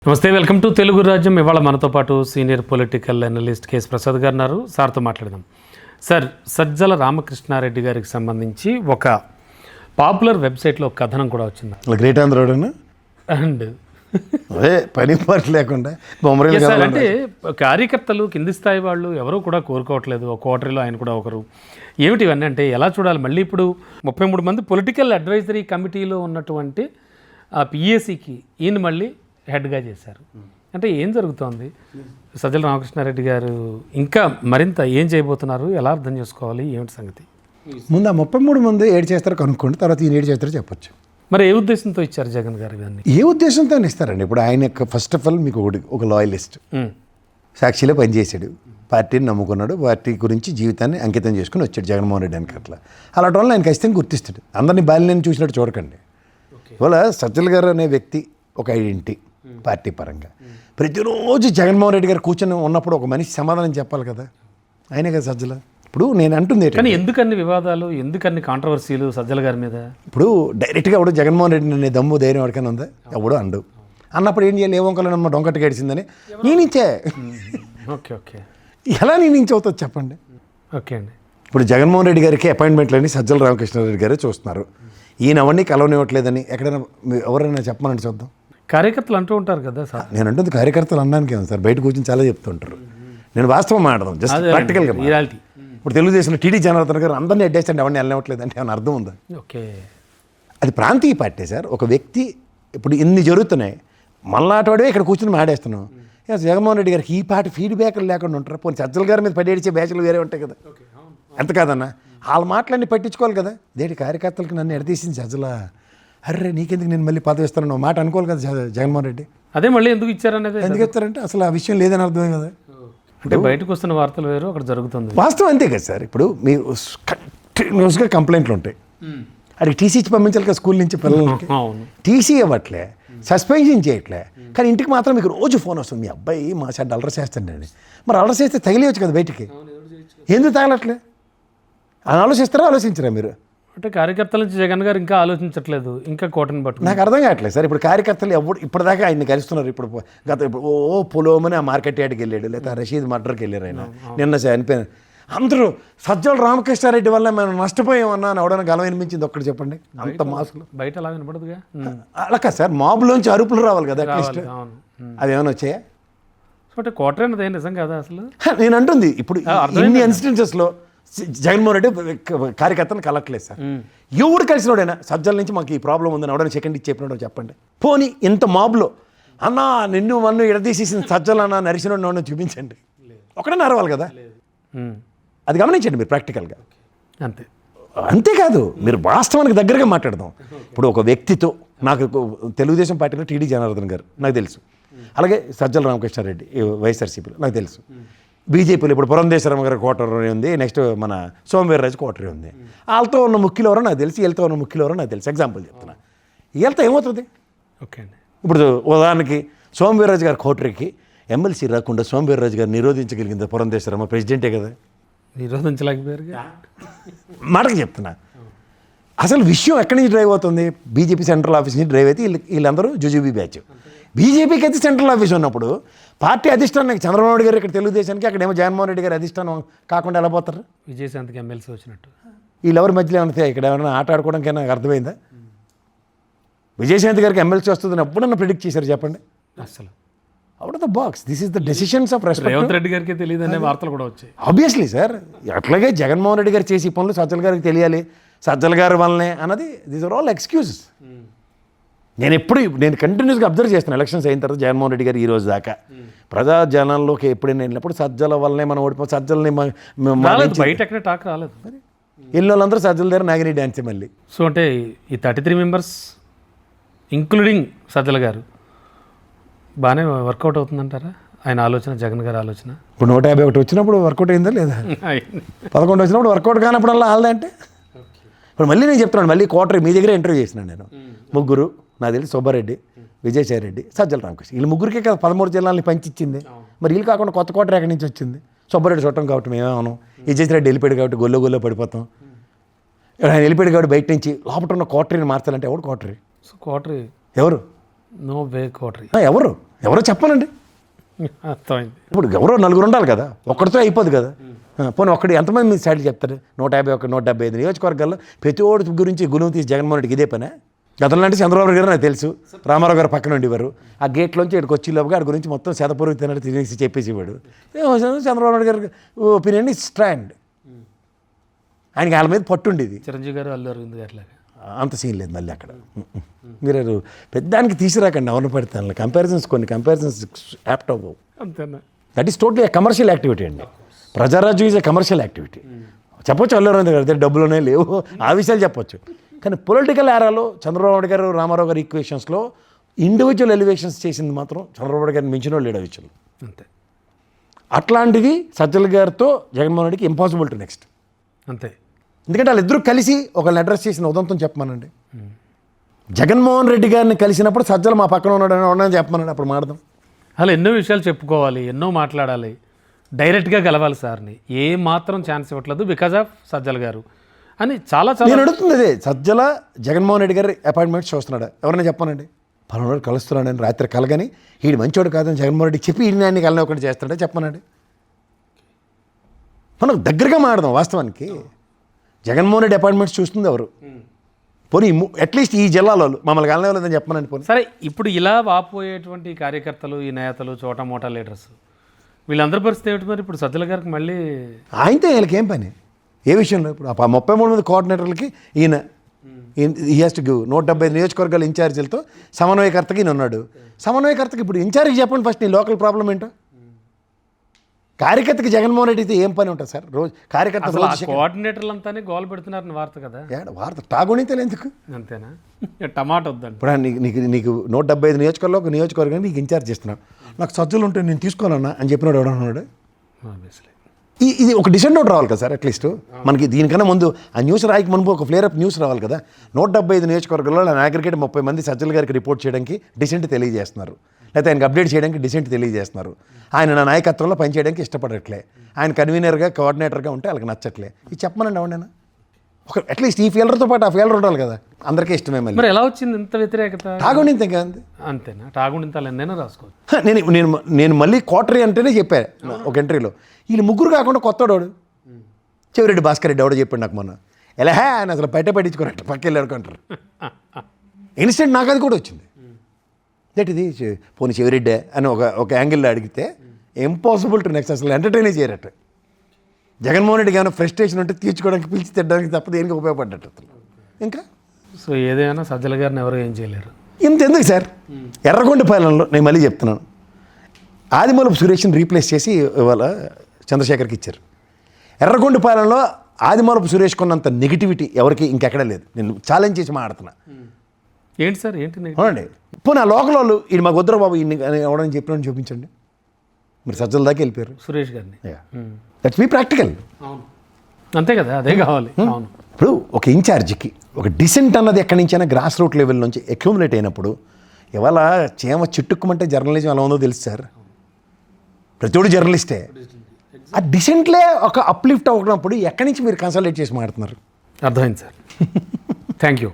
నమస్తే, welcome to Telugu రాజ్యం. ఇవాళ మనతో పాటు senior political analyst KS Prasad గారు ఉన్నారు. సార్తో మాట్లాడదాం. సార్, సజ్జల రామకృష్ణారెడ్డి గారికి సంబంధించి ఒక పాపులర్ వెబ్సైట్లో ఒక కథనం కూడా వచ్చింది. గ్రేట్ ఆంధ్రోడను అండ్ అదే పని పాటు లేకుండా అంటే కార్యకర్తలు కింది స్థాయి వాళ్ళు ఎవరూ కూడా కోరుకోవట్లేదు. ఒక కోటరీలో ఆయన కూడా ఒకరు. ఏమిటి ఇవన్నీ అంటే ఎలా చూడాలి? మళ్ళీ ఇప్పుడు 33 మంది పొలిటికల్ అడ్వైజరీ కమిటీలో ఉన్నటువంటి ఆ పిఏసీకి ఈయన మళ్ళీ హెడ్గా చేశారు. అంటే ఏం జరుగుతోంది? సజ్జల రామకృష్ణారెడ్డి గారు ఇంకా మరింత ఏం చేయబోతున్నారు? ఎలా అర్థం చేసుకోవాలి? ఏమిటి సంగతి? ముందు ఆ 33 మంది ఏడు చేస్తారో కనుక్కోండి, తర్వాత ఈయన ఏడు చేస్తారో చెప్పొచ్చు. మరి ఏ ఉద్దేశంతో ఇచ్చారు జగన్ గారు ఇవన్నీ? ఏ ఉద్దేశంతో ఇస్తారండి? ఇప్పుడు ఆయన ఫస్ట్ ఆఫ్ ఆల్ మీకు ఒక లాయలిస్ట్, సాక్షిలో పనిచేశాడు, పార్టీని నమ్ముకున్నాడు, పార్టీ గురించి జీవితాన్ని అంకితం చేసుకుని వచ్చాడు జగన్మోహన్ రెడ్డి అని. అట్లా అలాంటి వాళ్ళు ఆయన ఖచ్చితంగా గుర్తిస్తాడు. అందరినీ బాల్యాన్ని చూసినట్టు చూడకండి. ఇవాళ సజ్జల గారు అనే వ్యక్తి ఒక ఐడెంటిటీ పార్టీ పరంగా. ప్రతిరోజు జగన్మోహన్ రెడ్డి గారు కూర్చొని ఉన్నప్పుడు ఒక మనిషి సమాధానం చెప్పాలి కదా, ఆయనే కదా సజ్జల. ఇప్పుడు నేను అంటుంది కానీ ఎందుకన్ని వివాదాలు, ఎందుకన్ని కాంట్రవర్సీలు సజ్జల గారి మీద? ఇప్పుడు డైరెక్ట్గా ఎవడు జగన్మోహన్ రెడ్డి అనే దమ్ము ధైర్యం ఎవరికైనా ఉందా? ఎవడు అండు. అన్నప్పుడు ఏం చేయాలి? ఏ వంకలనమ్మ డొంకట్టు గడిచిందని నేనించే. ఓకే ఓకే, ఎలా నేనించవుతుంది చెప్పండి? ఓకే అండి. ఇప్పుడు జగన్మోహన్ రెడ్డి గారికి అపాయింట్మెంట్లని సజ్జల రామకృష్ణారెడ్డి గారే చూస్తున్నారు. ఈయన అవన్నీ కలవనివ్వట్లేదని ఎక్కడైనా ఎవరైనా చెప్పమని చూద్దాం. కార్యకర్తలు అంటూ ఉంటారు కదా సార్. నేను అంటుంది కార్యకర్తలు అనడానికి ఏమో సార్, బయట కూర్చొని చాలా చెప్తుంటారు. నేను వాస్తవం మాట్లాడదాం, జస్ట్ ప్రాక్టికల్గా. రియాలిటీ. ఇప్పుడు తెలుగుదేశంలో టీడీ జనార్దన్ గారు అందరినీ అడ్డేస్తండి, ఎవరిని వెళ్ళనివ్వట్లేదు అంటే ఏమైనా అర్థం ఉందా? ఓకే, అది ప్రాంతీయ పార్టీ సార్. ఒక వ్యక్తి ఇప్పుడు ఇన్ని జరుగుతున్నాయి, మళ్ళాటోడే ఇక్కడ కూర్చొని మాడేస్తున్నాం. జగన్మోహన్ రెడ్డి గారికి ఈ పార్టీ ఫీడ్బ్యాక్లు లేకుండా ఉంటారు. పోనీ సజ్జల గారి మీద పడేడిచే బ్యాచ్లు వేరే ఉంటాయి కదా, ఎంత కాదన్నా వాళ్ళ మాటలన్నీ పట్టించుకోవాలి కదా. దేటి కార్యకర్తలకు నన్ను ఎడతీసింది సజ్జల, అర్రే నీకెందుకు నేను మళ్ళీ పదవి ఇస్తాను మాట అనుకోవాలి కదా జగన్మోహన్ రెడ్డి. అదే మళ్ళీ ఎందుకు ఇచ్చారనేది. ఎందుకు ఇస్తారంటే అసలు ఆ విషయం లేదని అర్థమే కదా. అంటే బయటకు వస్తున్న వార్తలు వేరు, అక్కడ జరుగుతుంది వాస్తవం అంతే కదా సార్. ఇప్పుడు మీరు కంటిన్యూస్గా కంప్లైంట్లు ఉంటాయి, అది టీసీ ఇచ్చి పంపించాలి కదా స్కూల్ నుంచి పిల్లలకి. టీసీ ఇవ్వట్లే, సస్పెన్షన్ చేయట్లే, కానీ ఇంటికి మాత్రం మీకు రోజు ఫోన్ వస్తుంది, మీ అబ్బాయి మా సైడ్ అల్లరి చేస్తాడండి. మరి అల్లరి చేస్తే తగిలేయచ్చు కదా బయటికి, ఎందుకు తగలట్లే? అని ఆలోచించరా మీరు? అంటే కార్యకర్తల నుంచి జగన్ గారు ఇంకా ఆలోచించట్లేదు, ఇంకా కోటను పట్టు. నాకు అర్థం కావట్లేదు సార్. ఇప్పుడు కార్యకర్తలు ఇప్పటిదాకా ఆయన్ని కలుస్తున్నారు. ఇప్పుడు పొలోమని ఆ మార్కెట్ యార్డ్కి వెళ్ళాడు, లేదా రషీద్ మర్డర్కి వెళ్ళారు ఆయన, నిన్న చనిపోయారు. అందరూ సజ్జల రామకృష్ణారెడ్డి వల్ల మేము నష్టపోయామన్నా అని ఎవడన్నా గలం వినిపించింది ఒక్కటి చెప్పండి. అంత మాసులు బయట అలా వినపడదుగా. అలా కాదు సార్, మాబులోంచి అరుపులు రావాలి కదా అట్లీస్ట్. అవి ఏమైనా వచ్చాయా? అంటే కోటర్ అనేది నిజం కదా అసలు. నేను అంటుంది ఇప్పుడు ఇన్ని ఇన్సిడెన్సెస్లో జగన్మోహన్ రెడ్డి కార్యకర్తను కలట్లేదు సార్. ఎవడు కలిసినోడైనా సజ్జల నుంచి మాకు ఈ ప్రాబ్లం ఉందని ఎవడైనా సెకండ్ ఇచ్చి చెప్పినాడో చెప్పండి. పోనీ ఇంత మాబ్లో అన్నా నిన్ను మన్ను ఎడదీసేసిన సజ్జల అన్న నరిసినోడిని చూపించండి, ఒకటే నరవాలి కదా. అది గమనించండి మీరు ప్రాక్టికల్గా. అంతే. అంతేకాదు, మీరు వాస్తవానికి దగ్గరగా మాట్లాడదాం. ఇప్పుడు ఒక వ్యక్తితో నాకు తెలుగుదేశం పార్టీలో టీడీ జనార్దన్ గారు నాకు తెలుసు, అలాగే సజ్జల రామకృష్ణారెడ్డి వైఎస్ఆర్సీపీలో నాకు తెలుసు, బీజేపీలో ఇప్పుడు పురంధేశ్వరం గారి కోటరీ ఉంది, నెక్స్ట్ మన సోమవీర్రాజు కోటరీ ఉంది. వాళ్ళతో ఉన్న ముఖ్యులు ఎవరో నాకు తెలిసి, వీళ్ళతో ఉన్న ముఖ్యులు ఎవరో నాకు తెలుసు. ఎగ్జాంపుల్ చెప్తున్నా. వీళ్ళతో ఏమవుతుంది? ఓకే అండి. ఇప్పుడు ఉదాహరణకి సోమవీర్రాజు గారి కోటరీకి ఎమ్మెల్సీ రాకుండా సోమవీర్రాజు గారు నిరోధించగలిగింది పురంధేశ్వరమ్మ, ప్రెసిడెంటే కదా. నిరోధించలేకపోయారు మాటకి చెప్తున్నా. అసలు విషయం ఎక్కడి నుంచి డ్రైవ్ అవుతుంది? బీజేపీ సెంట్రల్ ఆఫీస్ నుంచి డ్రైవ్ అయితే వీళ్ళందరూ జుజుబీ బ్యాచ్. బీజేపీకి అయితే సెంట్రల్ ఆఫీస్ ఉన్నప్పుడు పార్టీ అధిష్టానానికి చంద్రబాబు నాయుడు గారు ఇక్కడ తెలుగుదేశానికి, అక్కడేమో జగన్మోహన్ రెడ్డి గారు అధిష్టానం కాకుండా ఎలా పోతారు? విజయశాంతికి ఎమ్మెల్సీ వచ్చినట్టు వీళ్ళెవరి మధ్యలో ఏమైనా ఇక్కడ ఏమైనా ఆట ఆడుకోవడానికి నాకు అర్థమైందా? విజయశాంతి గారికి ఎమ్మెల్సీ వస్తుందని ఎప్పుడన్నా ప్రిడిక్ట్ చేశారు చెప్పండి? అసలు out of the box. This is the decisions of respect. Revanth Reddy గారికి తెలియదు అనే వార్తలు కూడా వచ్చాయి. ఆబ్వియస్లీ సార్, అట్లాగే జగన్మోహన్ రెడ్డి గారు చేసి పనులు సజ్జల గారికి తెలియాలి, సజ్జల గారి వల్లనే అన్నది. These are all excuses. నేను కంటిన్యూస్గా అబ్జర్వ్ చేస్తాను ఎలక్షన్స్ అయిన తర్వాత జగన్మోహన్ రెడ్డి గారు ఈ రోజు దాకా ప్రజాజనంలోకి ఎప్పుడైనా వెళ్ళినప్పుడు సజ్జల వల్లనే మనం ఓడిపో, సజ్జలని బయట ఎక్కడ టాక్ రాలేదు. వెళ్ళిన వాళ్ళందరూ సజ్జల దగ్గర నాగిని డ్యాన్స్ మళ్ళీ. సో అంటే ఈ 33 మెంబర్స్ ఇంక్లూడింగ్ సజ్జల గారు బాగానే వర్కౌట్ అవుతుందంటారా ఆయన ఆలోచన, జగన్ గారి ఆలోచన? ఇప్పుడు 151 వచ్చినప్పుడు వర్కౌట్ అయిందా లేదా? 11 వచ్చినప్పుడు వర్కౌట్ కానప్పుడల్లా వాళ్ళదే అంటే. ఇప్పుడు మళ్ళీ నేను చెప్తున్నాను, మళ్ళీ కోటరీ మీ దగ్గర ఇంటర్వ్యూ చేసినాను నేను. ముగ్గురు నాకు తెలిసి సుబ్బారెడ్డి, విజయసాయిరెడ్డి, సజ్జల రామకృష్ణ, వీళ్ళు ముగ్గురికే కదా 13 జిల్లాలని పంచిచ్చింది. మరి వీళ్ళు కాకుండా కొత్త కోటరీ ఎక్కడి నుంచి వచ్చింది? సుబ్బారెడ్డి చుట్టం కాబట్టి మేమేమన్నాం, విజయసాయిరెడ్డి వెళ్ళిపోయాడు కాబట్టి గొల్లో పడిపోతాం. ఆయన వెళ్ళిపోయాడు కాబట్టి బయట నుంచి లోపల ఉన్న కోటరీని మార్చాలంటే ఎవడు కోటరీ? సో కోటరీ ఎవరు? No way coterie. ఎవరో చెప్పాలండి. అర్థమైంది. ఇప్పుడు ఎవరో నలుగురు ఉండాలి కదా, ఒక్కడితో అయిపోదు కదా. పోనీ ఒక్కడు ఎంతమంది మీరు సైడ్ చెప్తారు? 151, 175 నియోజకవర్గాల్లో ప్రతి ఓడి గురించి గుణం తీసి జగన్మోహన్ రెడ్డికి ఇదే పనే. గతంలో అంటే చంద్రబాబు గారు నాకు తెలుసు, రామారావు గారు పక్కన ఉండేవారు. ఆ గేట్లోంచి ఇక్కడికి వచ్చి లోపుగా ఆడి గురించి మొత్తం శతపూర్వక తినట్టు తినేసి చెప్పేసేవాడు. చంద్రబాబు నాయుడు గారి ఒపీనియన్ ఇస్ స్ట్రాండ్. ఆయనకి వాళ్ళ మీద పట్టు ఉండేది. చిరంజీవి గారు, అల్లు అరవింద్ గారు లాగా అంత సీన్ లేదు మళ్ళీ అక్కడ. మీరు పెద్దానికి తీసిరాకండి ఎవరిని పడితే. కొన్ని కంపారిజన్స్ యాప్ట్ అవ్వవు. అంతేనా? That is totally commercial activity అండి. Praja Rajyam is a commercial activity. చెప్పొచ్చు అల్లు అరవింద్ గారు డబ్బులోనే లేవు, ఆ విషయాలు చెప్పొచ్చు. కానీ పొలిటికల్ ఏరాలో చంద్రబాబు నాయుడు గారు, రామారావు గారు ఈక్వేషన్స్లో ఇండివిజువల్ ఎలివేషన్స్ చేసింది మాత్రం చంద్రబాబు నాయుడు గారిని మించిన వాళ్ళు లేడవించారు. అంతే. అట్లాంటిది సజ్జల గారితో జగన్మోహన్ రెడ్డికి ఇంపాసిబుల్ టు నెక్స్ట్. అంతే. ఎందుకంటే వాళ్ళిద్దరూ కలిసి ఒకళ్ళని అడ్రస్ చేసిన ఉదంతం చెప్పమానండి. జగన్మోహన్ రెడ్డి గారిని కలిసినప్పుడు సజ్జలు మా పక్కన ఉన్నాడని చెప్పమనండి, అప్పుడు మాడదాం. అలా ఎన్నో విషయాలు చెప్పుకోవాలి, ఎన్నో మాట్లాడాలి, డైరెక్ట్గా గెలవాలి సార్ని. ఏ మాత్రం ఛాన్స్ ఇవ్వట్లేదు బికాజ్ ఆఫ్ సజ్జల గారు అని చాలా నేను అడుగుతుంది అదే. సజ్జల జగన్మోహన్ రెడ్డి గారి అపాయింట్మెంట్స్ చూస్తున్నాడు, ఎవరైనా చెప్పానండి పలానాడు కలుస్తున్నాడని రాత్రి కలగని వీడు మంచోడు కాదని జగన్మోహన్ రెడ్డికి చెప్పి ఈయన అన్ని కలని ఒకటి చేస్తాడే చెప్పనండి. మనం దగ్గరగా మాడదాం. వాస్తవానికి జగన్మోహన్ రెడ్డి అపాయింట్మెంట్స్ చూస్తుంది ఎవరు? పోనీ అట్లీస్ట్ ఈ జిల్లాలో మమ్మల్ని కలలేదని చెప్పమనండి. పోనీ సరే, ఇప్పుడు ఇలా వాపోయేటువంటి కార్యకర్తలు, ఈ నేతలు, చోటా మోటా లీడర్స్, వీళ్ళందరి పరిస్థితి ఏమిటి మరి? ఇప్పుడు సజ్జల గారికి మళ్ళీ ఆయనతో వీళ్ళకి ఏం పని? ఏ విషయంలో? ఇప్పుడు 33 మంది కోఆర్డినేటర్లకి ఈయన ఈ హ్యాస్ టు గివ్ 175 నియోజకవర్గాల ఇన్ఛార్జీలతో సమన్వయకర్తకి ఈయన ఉన్నాడు. సమన్వయకర్తకి ఇప్పుడు ఇన్ఛార్జ్కి చెప్పండి ఫస్ట్ నీ లోకల్ ప్రాబ్లం ఏంటో. కార్యకర్తకి జగన్మోహన్ రెడ్డి అయితే ఏం పని ఉంటుంది సార్? రోజు కార్యకర్త కోఆర్డినేటర్లు అంతానే గోల్ పెడుతున్నారని వార్త కదా. వార్త టాగుణితలు ఎందుకు? అంతేనా? టమాటా వద్దండి. ఇప్పుడు నీకు 175 నియోజకవర్గంలో ఒక నియోజకవర్గానికి నీకు ఇన్ఛార్జ్ చేస్తున్నాడు. నాకు సజ్జలు ఉంటే నేను తీసుకోవాలన్నా అని చెప్పినాడు ఎవడన్నాడు. ఇది ఒక డిసెంట్ నోట్ రావాలి కదా సార్. అట్లీస్ట్ మనకి దీనికన్నా ముందు ఆ న్యూస్ రాయికి మునుపు ఒక ఫ్లేర్ అప్ న్యూస్ రావాలి కదా. 175 నియోజకవర్గాల్లో అగ్రిగేట్ 30 మంది సజ్జల గారికి రిపోర్ట్ చేయడానికి డిసెంట్ తెలియజేస్తున్నారు, లేకపోతే ఆయనకి అప్డేట్ చేయడానికి డిసెంట్ తెలియజేస్తున్నారు. ఆయన నా నాయకత్వంలో పనిచేయడానికి ఇష్టపడట్లే, ఆయన కన్వీనర్గా కోఆర్డినేటర్గా ఉంటే వాళ్ళకి నచ్చట్లే. ఇది చెప్పమనండి ఎవడైనా. ఒక అట్లీస్ట్ ఈ ఫీల్డర్తో పాటు ఆ ఫీల్డర్ ఉండాలి కదా. అందరికీ ఇష్టమే. మరి ఎలా వచ్చింది ఇంత వ్యతిరేకత? తాగుండింత కదండి. అంతేనా? తాగుండింతాలు ఎన్నైనా రాసుకోవచ్చు. నేను మళ్ళీ క్వార్టరీ అంటేనే చెప్పాను ఒక ఎంట్రీలో. వీళ్ళు ముగ్గురు కాకుండా కొత్తోడు చెవిరెడ్డి భాస్కర్ రెడ్డి ఎవడో చెప్పాడు నాకు మొన్న. ఎలా ఆయన అసలు బయట పట్టించుకోరట, పక్క వెళ్ళి అనుకుంటారు. ఇన్స్టెంట్ నాకు అది కూడా వచ్చింది. దట్ ఇది పోనీ చెవిరెడ్డే అని ఒక యాంగిల్లో అడిగితే ఇంపాసిబుల్ టు నెక్స్ట్. అసలు ఎంటర్టైన్ చేయరట. జగన్మోహన్ రెడ్డికి ఏమైనా ఫ్రస్ట్రేషన్ ఉంటే తీర్చుకోవడానికి, పిలిచి తిట్టడానికి తప్ప దేనికి ఉపయోగపడ్డట్టు అసలు. ఇంకా సో ఏదైనా సజ్జల గారిని ఎవరు ఏం చేయలేరు. ఇంతెందుకు సార్, ఎర్రగొండపాలెంలో నేను మళ్ళీ చెప్తున్నాను, ఆదిమూలపు సురేష్ని రీప్లేస్ చేసి ఇవాళ చంద్రశేఖర్కి ఇచ్చారు. ఎర్రగొండపాలెంలో ఆదిమూలపు సురేష్ కొన్నంత నెగిటివిటీ ఎవరికి ఇంకెక్కడా లేదు. నేను ఛాలెంజ్ చేసి మాట్లాడుతున్నా. ఏంటి సార్? ఏంటి అవునండి. పోనీ ఆ లోకల్ వాళ్ళు ఈయన మాకు వద్దరు బాబు ఈయన ఎవడని చెప్పినని చూపించండి. మీరు సజ్జల దాకా వెళ్ళిపోయారు సురేష్ గారిని. That's be practical. అంతే కదా, అదే కావాలి. అవును. ఇప్పుడు ఒక ఇన్ఛార్జికి ఒక డిసెంట్ అన్నది ఎక్కడి నుంచైనా గ్రాస్ రూట్ లెవెల్ నుంచి అక్యూములేట్ అయినప్పుడు, ఇవాళ చీమ చిట్టుక్కుమంటే జర్నలిజం ఎలా ఉందో తెలుసు సార్. ప్రతిఒడు జర్నలిస్టే. ఆ డిసెంట్లే ఒక అప్లిఫ్ట్ అవ్వనప్పుడు ఎక్కడి నుంచి మీరు కన్సల్టేట్ చేసి మాట్లాడుతున్నారు? అర్థమైంది సార్. Thank you.